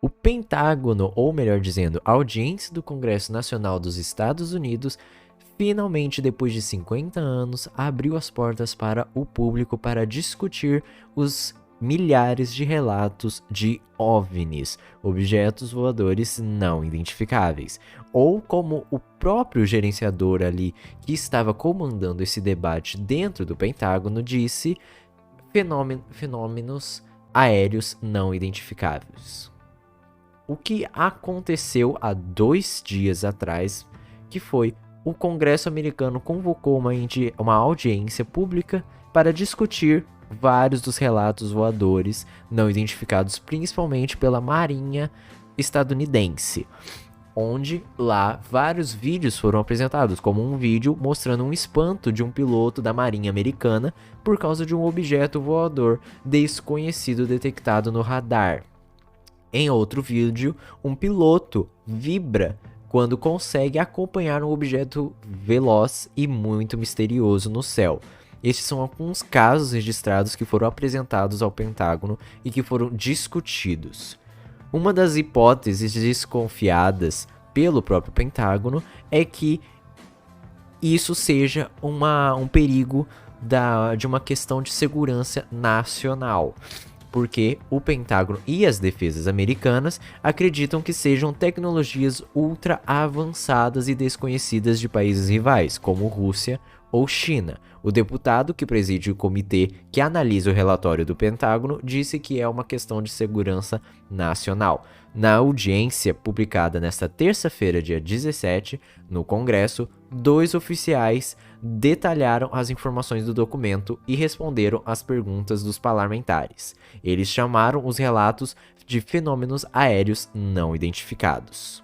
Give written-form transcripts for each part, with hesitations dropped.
O Pentágono, ou melhor dizendo, a audiência do Congresso Nacional dos Estados Unidos, finalmente, depois de 50 anos, abriu as portas para o público para discutir os milhares de relatos de OVNIs, objetos voadores não identificáveis, ou como o próprio gerenciador ali que estava comandando esse debate dentro do Pentágono disse, fenômenos aéreos não identificáveis. O que aconteceu há 2 dias atrás, que foi o Congresso americano convocou uma audiência pública para discutir vários dos relatos voadores não identificados, principalmente pela Marinha estadunidense, onde lá vários vídeos foram apresentados, como um vídeo mostrando um espanto de um piloto da Marinha americana por causa de um objeto voador desconhecido detectado no radar. Em outro vídeo, um piloto vibra quando consegue acompanhar um objeto veloz e muito misterioso no céu. Estes são alguns casos registrados que foram apresentados ao Pentágono e que foram discutidos. Uma das hipóteses desconfiadas pelo próprio Pentágono é que isso seja um perigo de uma questão de segurança nacional, porque o Pentágono e as defesas americanas acreditam que sejam tecnologias ultra avançadas e desconhecidas de países rivais, como Rússia ou China. O deputado que preside o comitê que analisa o relatório do Pentágono disse que é uma questão de segurança nacional. Na audiência publicada nesta terça-feira, dia 17, no Congresso, 2 oficiais detalharam as informações do documento e responderam às perguntas dos parlamentares. Eles chamaram os relatos de fenômenos aéreos não identificados.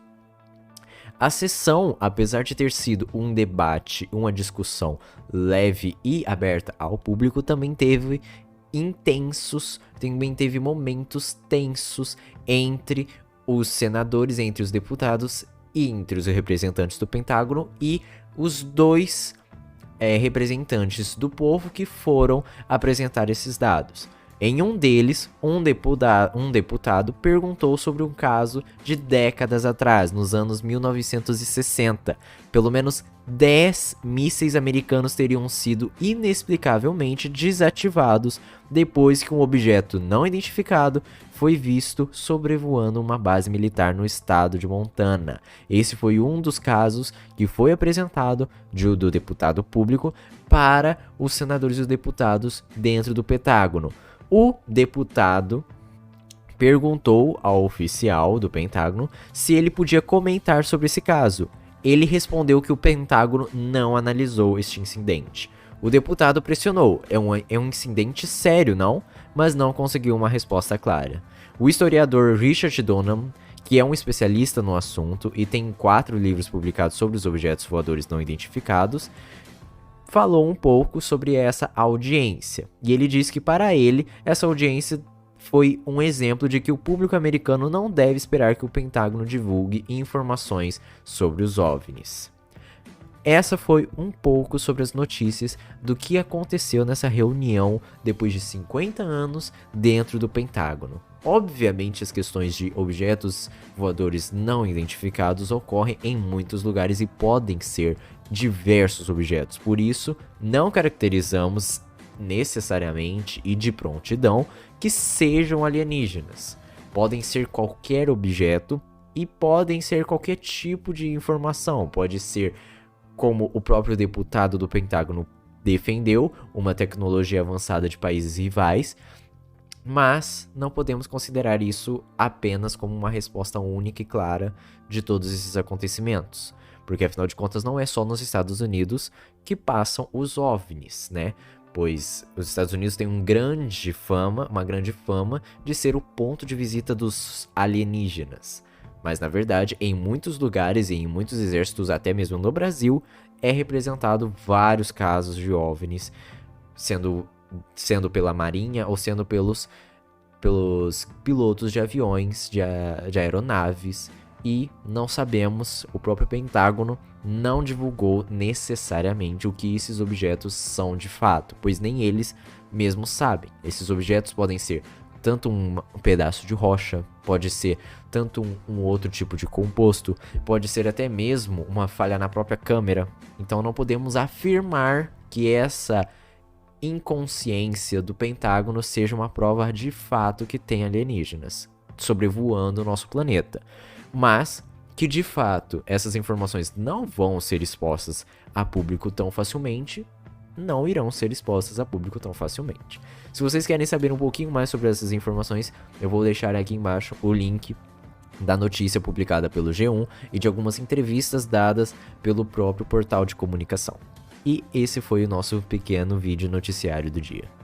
A sessão, apesar de ter sido um debate, uma discussão leve e aberta ao público, também teve momentos tensos entre os senadores, entre os deputados e entre os representantes do Pentágono e os 2 representantes do povo que foram apresentar esses dados. Em um deles, um deputado perguntou sobre um caso de décadas atrás, nos anos 1960. Pelo menos 10 mísseis americanos teriam sido inexplicavelmente desativados depois que um objeto não identificado foi visto sobrevoando uma base militar no estado de Montana. Esse foi um dos casos que foi apresentado do deputado público para os senadores e os deputados dentro do Pentágono. O deputado perguntou ao oficial do Pentágono se ele podia comentar sobre esse caso. Ele respondeu que o Pentágono não analisou este incidente. O deputado pressionou, é um incidente sério, não? Mas não conseguiu uma resposta clara. O historiador Richard Dunham, que é um especialista no assunto e tem 4 livros publicados sobre os objetos voadores não identificados, falou um pouco sobre essa audiência. E ele disse que, para ele, essa audiência foi um exemplo de que o público americano não deve esperar que o Pentágono divulgue informações sobre os OVNIs. Essa foi um pouco sobre as notícias do que aconteceu nessa reunião depois de 50 anos dentro do Pentágono. Obviamente, as questões de objetos voadores não identificados ocorrem em muitos lugares e podem ser diversos objetos. Por isso, não caracterizamos necessariamente e de prontidão que sejam alienígenas. Podem ser qualquer objeto e podem ser qualquer tipo de informação. Pode ser, como o próprio deputado do Pentágono defendeu, uma tecnologia avançada de países rivais, mas não podemos considerar isso apenas como uma resposta única e clara de todos esses acontecimentos, porque afinal de contas não é só nos Estados Unidos que passam os OVNIs, né? Pois os Estados Unidos têm uma grande fama de ser o ponto de visita dos alienígenas. Mas, na verdade, em muitos lugares e em muitos exércitos, até mesmo no Brasil, é representado vários casos de OVNIs, sendo pela Marinha ou sendo pelos pilotos de aviões, de aeronaves, e não sabemos, o próprio Pentágono não divulgou necessariamente o que esses objetos são de fato, pois nem eles mesmos sabem. Esses objetos podem ser tanto um pedaço de rocha, pode ser tanto um outro tipo de composto, pode ser até mesmo uma falha na própria câmera. Então não podemos afirmar que essa inconsciência do Pentágono seja uma prova de fato que tem alienígenas sobrevoando o nosso planeta. Mas que de fato essas informações não vão ser expostas a público tão facilmente, não irão ser expostas a público tão facilmente. Se vocês querem saber um pouquinho mais sobre essas informações, eu vou deixar aqui embaixo o link da notícia publicada pelo G1 e de algumas entrevistas dadas pelo próprio portal de comunicação. E esse foi o nosso pequeno vídeo noticiário do dia.